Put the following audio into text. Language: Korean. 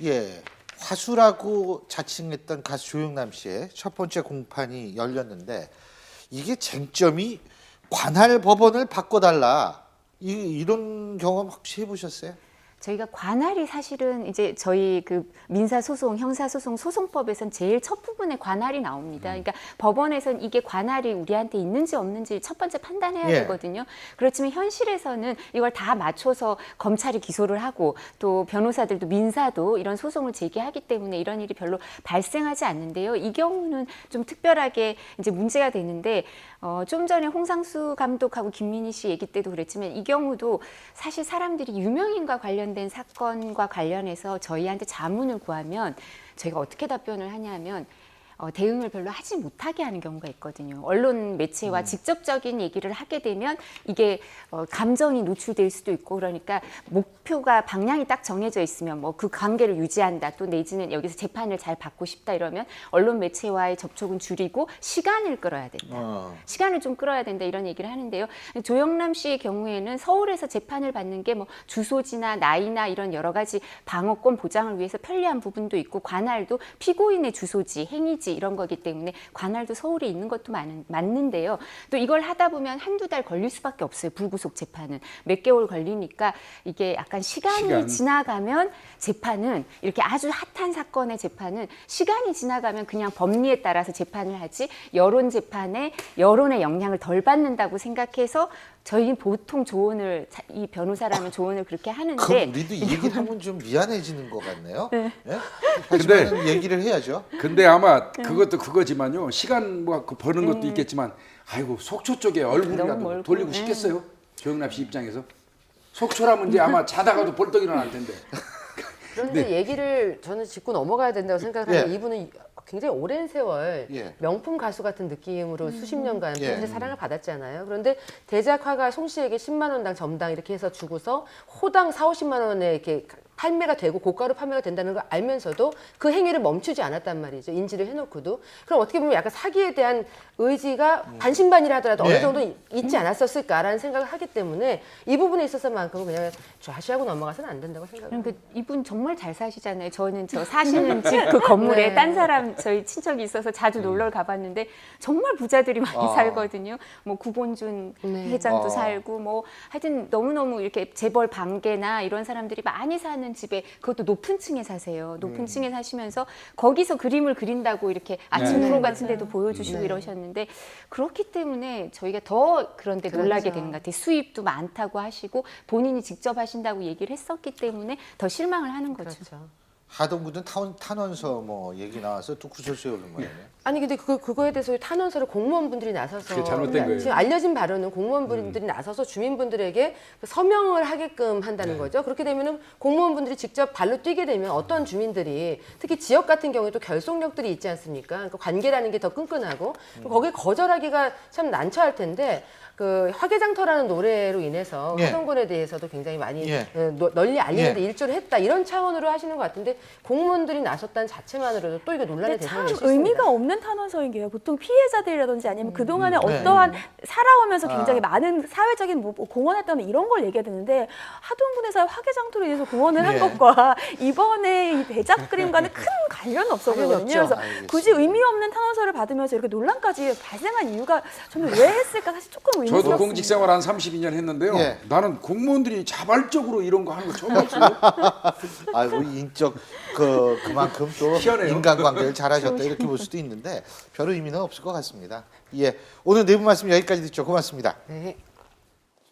예, 화수라고 자칭했던 가수 조영남 씨의 첫 번째 공판이 열렸는데 이게 쟁점이 관할 법원을 바꿔달라 이런 경험 혹시 해보셨어요? 저희가 관할이 사실은 이제 저희 그 민사소송, 형사소송, 소송법에선 제일 첫 부분에 관할이 나옵니다. 그러니까 법원에선 이게 관할이 우리한테 있는지 없는지 첫 번째 판단해야 예. 되거든요. 그렇지만 현실에서는 이걸 다 맞춰서 검찰이 기소를 하고 또 변호사들도 민사도 이런 소송을 제기하기 때문에 이런 일이 별로 발생하지 않는데요. 이 경우는 좀 특별하게 이제 문제가 되는데 좀 전에 홍상수 감독하고 김민희 씨 얘기 때도 그랬지만 이 경우도 사실 사람들이 유명인과 관련된 사건과 관련해서 저희한테 자문을 구하면 저희가 어떻게 답변을 하냐면 대응을 별로 하지 못하게 하는 경우가 있거든요. 언론 매체와 직접적인 얘기를 하게 되면 이게 감정이 노출될 수도 있고 그러니까 목표가 방향이 딱 정해져 있으면 뭐 그 관계를 유지한다 또 내지는 여기서 재판을 잘 받고 싶다 이러면 언론 매체와의 접촉은 줄이고 시간을 끌어야 된다. 시간을 좀 끌어야 된다 이런 얘기를 하는데요. 조영남 씨의 경우에는 서울에서 재판을 받는 게 뭐 주소지나 나이나 이런 여러 가지 방어권 보장을 위해서 편리한 부분도 있고 관할도 피고인의 주소지, 행위지 이런 거기 때문에 관할도 서울에 있는 것도 맞는데요. 또 이걸 하다 보면 한두 달 걸릴 수밖에 없어요. 불구속 재판은. 몇 개월 걸리니까 이게 약간 시간이 지나가면 재판은 이렇게 아주 핫한 사건의 재판은 시간이 지나가면 그냥 법리에 따라서 재판을 하지 여론 재판에 여론의 영향을 덜 받는다고 생각해서 저희는 보통 조언을 이 변호사라면 조언을 그렇게 하는데 그럼 우리도 이 얘기를 하면 좀 미안해지는 것 같네요. 네. 예? 하지만 얘기를 해야죠. 근데 아마 그것도 그거지만요. 시간 뭐 버는 것도 있겠지만 아이고 속초 쪽에 얼굴이라도 돌리고 싶겠어요. 조영남 씨 입장에서. 속초라면 이제 아마 자다가도 벌떡 일어날 텐데. 그런데 얘기를 저는 짚고 넘어가야 된다고 생각하는 예. 이분은 굉장히 오랜 세월 예. 명품 가수 같은 느낌으로 수십 년간 예. 팬들의 사랑을 받았잖아요. 그런데 대작 화가 송 씨에게 10만 원당 점당 이렇게 해서 주고서 호당 4, 50만 원에 이렇게 판매가 되고 고가로 판매가 된다는 걸 알면서도 그 행위를 멈추지 않았단 말이죠. 인지를 해놓고도. 그럼 어떻게 보면 약간 사기에 대한 의지가 반신반의라 하더라도 네. 어느 정도 있지 않았었을까라는 생각을 하기 때문에 이 부분에 있어서만큼은 그냥 좌시하고 넘어가서는 안 된다고 생각합니다. 그러니까 이분 정말 잘 사시잖아요. 저는 저 사시는 집 그 건물에 네. 딴 사람 저희 친척이 있어서 자주 놀러 가봤는데 정말 부자들이 많이 살거든요. 뭐 구본준 네. 회장도 살고 뭐 하여튼 너무너무 이렇게 재벌 방계나 이런 사람들이 많이 사는 집에 그것도 높은 층에 사세요. 높은 층에 사시면서 거기서 그림을 그린다고 이렇게 아침 네. 프로 같은 데도 보여주시고 네. 이러셨는데 그렇기 때문에 저희가 더 그런데 놀라게 그렇죠. 되는 것 같아요. 수입도 많다고 하시고 본인이 직접 하신다고 얘기를 했었기 때문에 더 실망을 하는 거죠. 그렇죠. 하동구든 탄원서 뭐 얘기 나와서 또 구설수에 오른 모양이네. 아니 근데 그거에 대해서 탄원서를 공무원분들이 나서서 그게 잘못된 거예요. 지금 알려진 바로는 공무원분들이 나서서 주민분들에게 그 서명을 하게끔 한다는 거죠. 그렇게 되면은 공무원분들이 직접 발로 뛰게 되면 어떤 주민들이 특히 지역 같은 경우에 또 결속력들이 있지 않습니까? 그러니까 관계라는 게 더 끈끈하고 거기에 거절하기가 참 난처할 텐데 그 화개장터라는 노래로 인해서 예. 하동군에 대해서도 굉장히 많이 예. 널리 알리는데 예. 일조를 했다 이런 차원으로 하시는 것 같은데 공무원들이 나섰다는 자체만으로도 또 이거 논란의 근데 대상이 참 될 수 있습니다. 의미가 없는 탄원서인 게요. 보통 피해자들이라든지 아니면 그동안에 네. 어떠한 살아오면서 굉장히 많은 사회적인 뭐 공헌했다면 이런 걸 얘기해야 되는데 하동군에서의 화개장터로 인해서 공헌을 한 네. 것과 이번에 이 대작 그림과는 큰 관련은 없어 관련이 보이거든요. 없죠. 그래서 알겠습니다. 굳이 의미 없는 탄원서를 받으면서 이렇게 논란까지 발생한 이유가 저는 왜 했을까 사실 조금 저도 의문스럽습니다. 공직 생활 한 32년 했는데요. 예. 나는 공무원들이 자발적으로 이런 거 하는 거 처음 봤어요. 아이고 인적 그만큼 또 희한해요. 인간관계를 잘하셨다 이렇게 볼 수도 있는데 별 의미는 없을 것 같습니다. 예, 오늘 내부 말씀 여기까지 듣죠. 고맙습니다. 네.